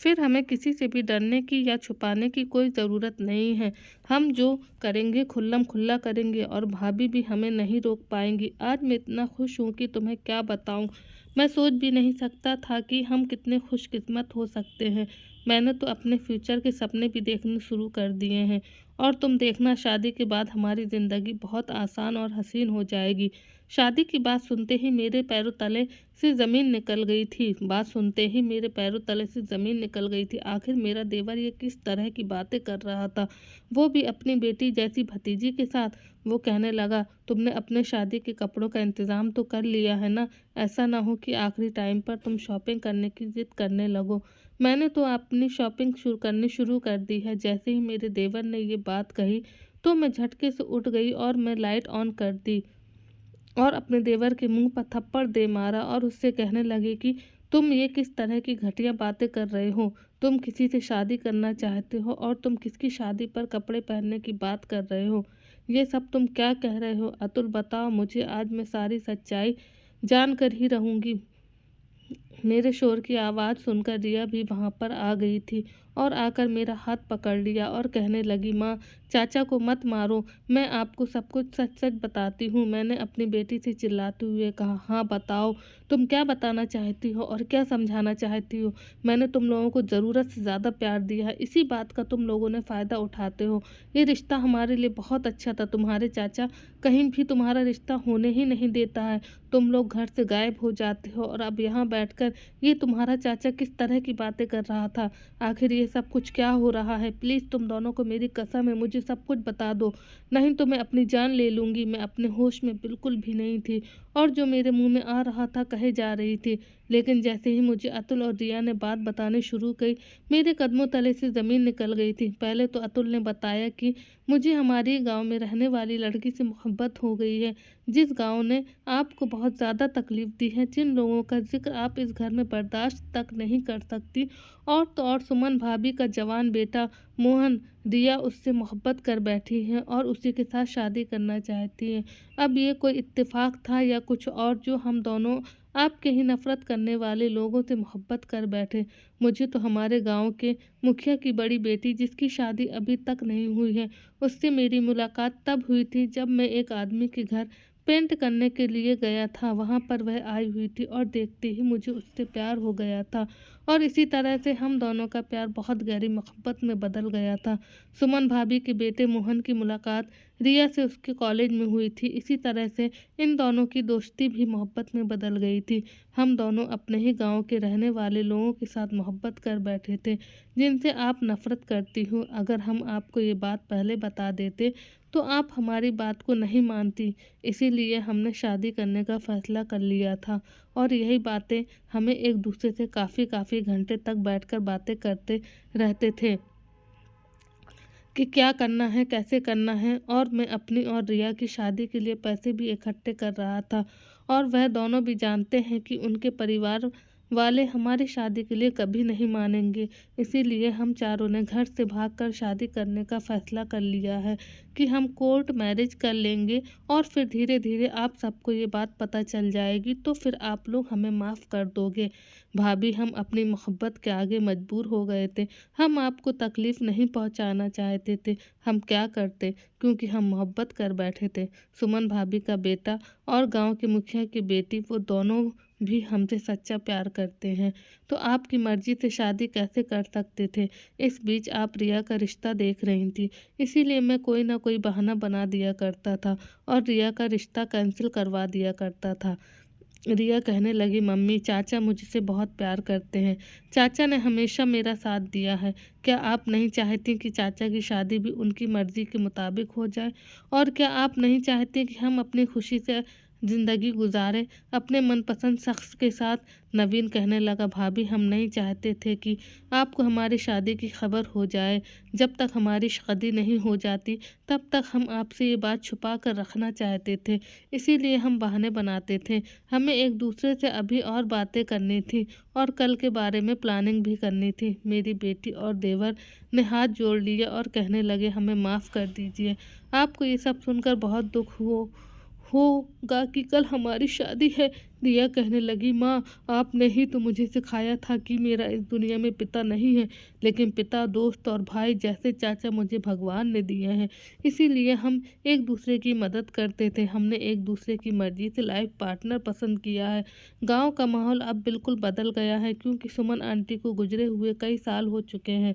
फिर हमें किसी से भी डरने की या छुपाने की कोई ज़रूरत नहीं है। हम जो करेंगे खुल्लम खुल्ला करेंगे और भाभी भी हमें नहीं रोक पाएंगी। आज मैं इतना खुश हूँ कि तुम्हें क्या बताऊँ। मैं सोच भी नहीं सकता था कि हम कितने खुशकिस्मत हो सकते हैं। मैंने तो अपने फ्यूचर के सपने भी देखने शुरू कर दिए हैं और तुम देखना, शादी के बाद हमारी ज़िंदगी बहुत आसान और हसीन हो जाएगी। शादी की बात सुनते ही मेरे पैरों तले से ज़मीन निकल गई थी। बात सुनते ही मेरे पैरों तले से ज़मीन निकल गई थी। आखिर मेरा देवर ये किस तरह की बातें कर रहा था, वो भी अपनी बेटी जैसी भतीजी के साथ। वो कहने लगा, तुमने अपने शादी के कपड़ों का इंतज़ाम तो कर लिया है ना, ऐसा ना हो कि आखिरी टाइम पर तुम शॉपिंग करने की ज़िद करने लगो। मैंने तो अपनी शॉपिंग करनी शुरू कर दी है। जैसे ही मेरे देवर ने ये बात कही तो मैं झटके से उठ गई और मैं लाइट ऑन कर दी और अपने देवर के मुंह पर थप्पड़ दे मारा और उससे कहने लगी कि तुम ये किस तरह की घटिया बातें कर रहे हो। तुम किसी से शादी करना चाहते हो और तुम किसकी शादी पर कपड़े पहनने की बात कर रहे हो। ये सब तुम क्या कह रहे हो अतुल, बताओ मुझे, आज मैं सारी सच्चाई जानकर ही रहूँगी। मेरे शोर की आवाज़ सुनकर रिया भी वहाँ पर आ गई थी और आकर मेरा हाथ पकड़ लिया और कहने लगी, माँ चाचा को मत मारो, मैं आपको सब कुछ सच सच बताती हूँ। मैंने अपनी बेटी से चिल्लाते हुए कहा, हाँ बताओ, तुम क्या बताना चाहती हो और क्या समझाना चाहती हो। मैंने तुम लोगों को ज़रूरत से ज़्यादा प्यार दिया है, इसी बात का तुम लोगों ने फ़ायदा उठाते हो। ये रिश्ता हमारे लिए बहुत अच्छा था, तुम्हारे चाचा कहीं भी तुम्हारा रिश्ता होने ही नहीं देता है। तुम लोग घर से गायब हो जाते हो और अब यहाँ बैठकर ये तुम्हारा चाचा किस तरह की बातें कर रहा था। आखिर ये सब कुछ क्या हो रहा है? प्लीज़ तुम दोनों को मेरी कसम है, मुझे सब कुछ बता दो, नहीं तो मैं अपनी जान ले लूँगी। मैं अपने होश में बिल्कुल भी नहीं थी और जो मेरे मुँह में आ रहा था कहे जा रही थी। लेकिन जैसे ही मुझे अतुल और रिया ने बात बतानी शुरू की, मेरे कदमों तले से ज़मीन निकल गई थी। पहले तो अतुल ने बताया कि मुझे हमारे गाँव में रहने वाली लड़की से मोहब्बत हो गई है, जिस गाँव ने आपको बहुत ज़्यादा तकलीफ़ दी है, जिन लोगों का ज़िक्र आप इस घर में बर्दाश्त तक नहीं कर सकती। और तो और सुमन भाभी का जवान बेटा मोहन, रिया उससे मोहब्बत कर बैठी है और उसी के साथ शादी करना चाहती है। अब ये कोई इत्तेफाक था या कुछ और, जो हम दोनों आपके ही नफ़रत करने वाले लोगों से मोहब्बत कर बैठे। मुझे तो हमारे गाँव के मुखिया की बड़ी बेटी, जिसकी शादी अभी तक नहीं हुई है, उससे मेरी मुलाकात तब हुई थी जब मैं एक आदमी के घर पेंट करने के लिए गया था। वहाँ पर वह आई हुई थी और देखते ही मुझे उससे प्यार हो गया था और इसी तरह से हम दोनों का प्यार बहुत गहरी मोहब्बत में बदल गया था। सुमन भाभी के बेटे मोहन की मुलाकात रिया से उसके कॉलेज में हुई थी। इसी तरह से इन दोनों की दोस्ती भी मोहब्बत में बदल गई थी। हम दोनों अपने ही गांव के रहने वाले लोगों के साथ मोहब्बत कर बैठे थे, जिनसे आप नफ़रत करती हो। अगर हम आपको ये बात पहले बता देते तो आप हमारी बात को नहीं मानती। इसीलिए हमने शादी करने का फ़ैसला कर लिया था और यही बातें हमें एक दूसरे से काफ़ी घंटे तक बैठकर बातें करते रहते थे कि क्या करना है, कैसे करना है। और मैं अपनी और रिया की शादी के लिए पैसे भी इकट्ठे कर रहा था और वह दोनों भी जानते हैं कि उनके परिवार वाले हमारी शादी के लिए कभी नहीं मानेंगे। इसीलिए हम चारों ने घर से भागकर शादी करने का फ़ैसला कर लिया है कि हम कोर्ट मैरिज कर लेंगे और फिर धीरे धीरे आप सबको ये बात पता चल जाएगी तो फिर आप लोग हमें माफ़ कर दोगे। भाभी, हम अपनी मोहब्बत के आगे मजबूर हो गए थे। हम आपको तकलीफ़ नहीं पहुंचाना चाहते थे। हम क्या करते, क्योंकि हम मोहब्बत कर बैठे थे। सुमन भाभी का बेटा और गांव के मुखिया की बेटी, वो दोनों भी हमसे सच्चा प्यार करते हैं, तो आपकी मर्ज़ी से शादी कैसे कर सकते थे। इस बीच आप रिया का रिश्ता देख रही थी, इसीलिए मैं कोई ना कोई बहाना बना दिया करता था और रिया का रिश्ता कैंसिल करवा दिया करता था। रिया कहने लगी, मम्मी, चाचा मुझसे बहुत प्यार करते हैं। चाचा ने हमेशा मेरा साथ दिया है। क्या आप नहीं चाहती कि चाचा की शादी भी उनकी मर्ज़ी के मुताबिक हो जाए? और क्या आप नहीं चाहती कि हम अपनी खुशी से ज़िंदगी गुजारें अपने मनपसंद शख्स के साथ? नवीन कहने लगा, भाभी, हम नहीं चाहते थे कि आपको हमारी शादी की खबर हो जाए। जब तक हमारी शादी नहीं हो जाती तब तक हम आपसे ये बात छुपा कर रखना चाहते थे। इसीलिए हम बहाने बनाते थे। हमें एक दूसरे से अभी और बातें करनी थी और कल के बारे में प्लानिंग भी करनी थी। मेरी बेटी और देवर ने हाथ जोड़ लिए और कहने लगे, हमें माफ़ कर दीजिए। आपको ये सब सुनकर बहुत दुख होगा कि कल हमारी शादी है। रिया कहने लगी, माँ, आपने ही तो मुझे सिखाया था कि मेरा इस दुनिया में पिता नहीं है, लेकिन पिता, दोस्त और भाई जैसे चाचा मुझे भगवान ने दिए हैं। इसीलिए हम एक दूसरे की मदद करते थे। हमने एक दूसरे की मर्जी से लाइफ पार्टनर पसंद किया है। गांव का माहौल अब बिल्कुल बदल गया है, क्योंकि सुमन आंटी को गुजरे हुए कई साल हो चुके हैं।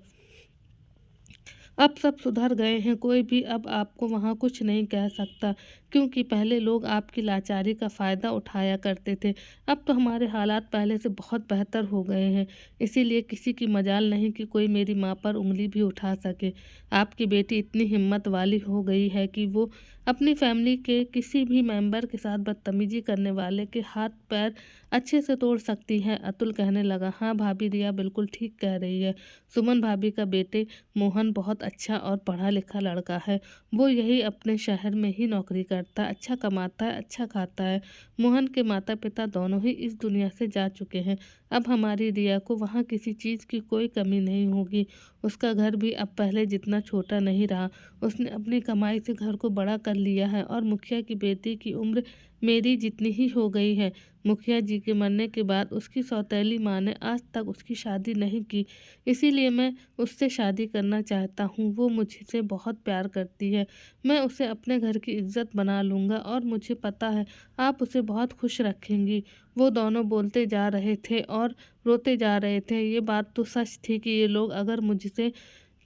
अब सब सुधर गए हैं। कोई भी अब आपको वहाँ कुछ नहीं कह सकता, क्योंकि पहले लोग आपकी लाचारी का फ़ायदा उठाया करते थे। अब तो हमारे हालात पहले से बहुत बेहतर हो गए हैं। इसीलिए किसी की मजाल नहीं कि कोई मेरी माँ पर उंगली भी उठा सके। आपकी बेटी इतनी हिम्मत वाली हो गई है कि वो अपनी फैमिली के किसी भी मेंबर के साथ बदतमीजी करने वाले के हाथ पैर अच्छे से तोड़ सकती है। अतुल कहने लगा, हाँ भाभी, रिया बिल्कुल ठीक कह रही है। सुमन भाभी का बेटे मोहन बहुत अच्छा और पढ़ा लिखा लड़का है। वो यही अपने शहर में ही नौकरी करता है, अच्छा कमाता है, अच्छा खाता है। मोहन के माता पिता दोनों ही इस दुनिया से जा चुके हैं। अब हमारी रिया को वहाँ किसी चीज़ की कोई कमी नहीं होगी। उसका घर भी अब पहले जितना छोटा नहीं रहा। उसने अपनी कमाई से घर को बड़ा कर लिया है और मुखिया की बेटी की उम्र मेरी जितनी ही हो गई है। मुखिया जी के मरने के बाद उसकी सौतेली माँ ने आज तक उसकी शादी नहीं की, इसीलिए मैं उससे शादी करना चाहता हूँ। वो मुझसे बहुत प्यार करती है। मैं उसे अपने घर की इज्जत बना लूँगा और मुझे पता है आप उसे बहुत खुश रखेंगी। वो दोनों बोलते जा रहे थे और रोते जा रहे थे। ये बात तो सच थी कि ये लोग अगर मुझसे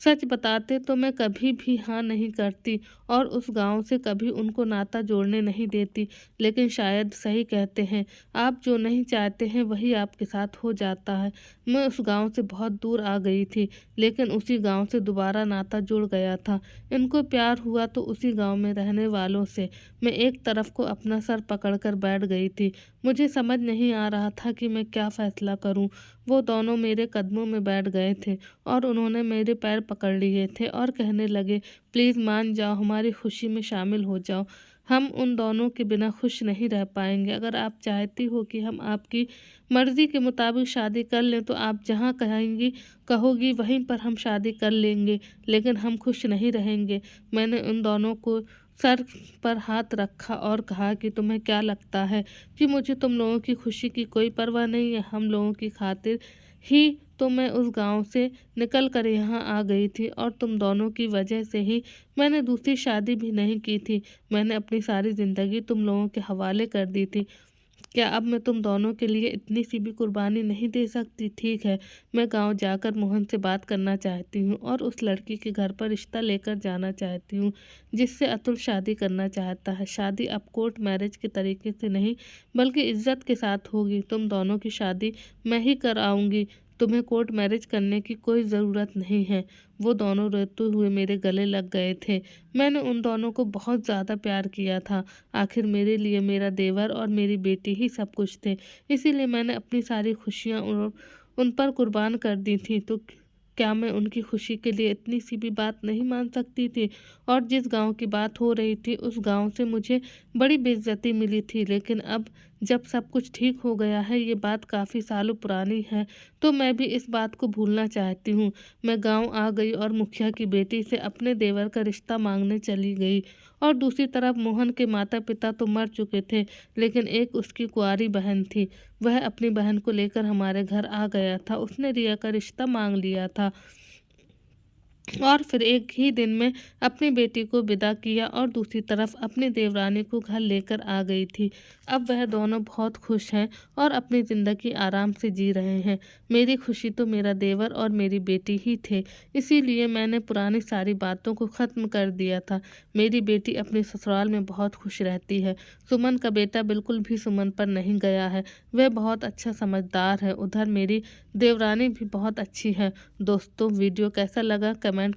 सच बताते तो मैं कभी भी हाँ नहीं करती और उस गांव से कभी उनको नाता जोड़ने नहीं देती, लेकिन शायद सही कहते हैं, आप जो नहीं चाहते हैं वही आपके साथ हो जाता है। मैं उस गांव से बहुत दूर आ गई थी, लेकिन उसी गांव से दोबारा नाता जुड़ गया था। इनको प्यार हुआ तो उसी गांव में रहने वालों से। मैं एक तरफ को अपना सर पकड़कर बैठ गई थी। मुझे समझ नहीं आ रहा था कि मैं क्या फैसला करूं। वो दोनों मेरे कदमों में बैठ गए थे और उन्होंने मेरे पैर पकड़ लिए थे और कहने लगे, प्लीज़ मान जाओ, हमारी खुशी में शामिल हो जाओ। हम उन दोनों के बिना खुश नहीं रह पाएंगे। अगर आप चाहती हो कि हम आपकी मर्ज़ी के मुताबिक शादी कर लें तो आप जहाँ कहेंगी कहोगी वहीं पर हम शादी कर लेंगे, लेकिन हम खुश नहीं रहेंगे। मैंने उन दोनों को सर पर हाथ रखा और कहा कि तुम्हें क्या लगता है कि मुझे तुम लोगों की खुशी की कोई परवाह नहीं है? हम लोगों की खातिर ही तो मैं उस गांव से निकल कर यहाँ आ गई थी और तुम दोनों की वजह से ही मैंने दूसरी शादी भी नहीं की थी। मैंने अपनी सारी ज़िंदगी तुम लोगों के हवाले कर दी थी। क्या अब मैं तुम दोनों के लिए इतनी सी भी कुर्बानी नहीं दे सकती? ठीक है, मैं गांव जाकर मोहन से बात करना चाहती हूँ और उस लड़की के घर पर रिश्ता लेकर जाना चाहती हूँ जिससे अतुल शादी करना चाहता है। शादी अब कोर्ट मैरिज के तरीके से नहीं बल्कि इज्जत के साथ होगी। तुम दोनों की शादी मैं ही कराऊंगी। तुम्हें कोर्ट मैरिज करने की कोई ज़रूरत नहीं है। वो दोनों रोते हुए मेरे गले लग गए थे। मैंने उन दोनों को बहुत ज़्यादा प्यार किया था। आखिर मेरे लिए मेरा देवर और मेरी बेटी ही सब कुछ थे। इसीलिए मैंने अपनी सारी खुशियाँ उन पर कुर्बान कर दी थी। तो क्या मैं उनकी खुशी के लिए इतनी सी भी बात नहीं मान सकती थी? और जिस गांव की बात हो रही थी उस गांव से मुझे बड़ी बेइज्जती मिली थी, लेकिन अब जब सब कुछ ठीक हो गया है, ये बात काफ़ी सालों पुरानी है, तो मैं भी इस बात को भूलना चाहती हूँ। मैं गांव आ गई और मुखिया की बेटी से अपने देवर का रिश्ता मांगने चली गई। और दूसरी तरफ मोहन के माता पिता तो मर चुके थे, लेकिन एक उसकी कुंवारी बहन थी। वह अपनी बहन को लेकर हमारे घर आ गया था। उसने रिया का रिश्ता मांग लिया था और फिर एक ही दिन में अपनी बेटी को विदा किया और दूसरी तरफ अपनी देवरानी को घर लेकर आ गई थी। अब वह दोनों बहुत खुश हैं और अपनी ज़िंदगी आराम से जी रहे हैं। मेरी खुशी तो मेरा देवर और मेरी बेटी ही थे, इसीलिए मैंने पुरानी सारी बातों को ख़त्म कर दिया था। मेरी बेटी अपने ससुराल में बहुत खुश रहती है। सुमन का बेटा बिल्कुल भी सुमन पर नहीं गया है। वह बहुत अच्छा समझदार है। उधर मेरी देवरानी भी बहुत अच्छी है। दोस्तों, वीडियो कैसा लगा कमेंट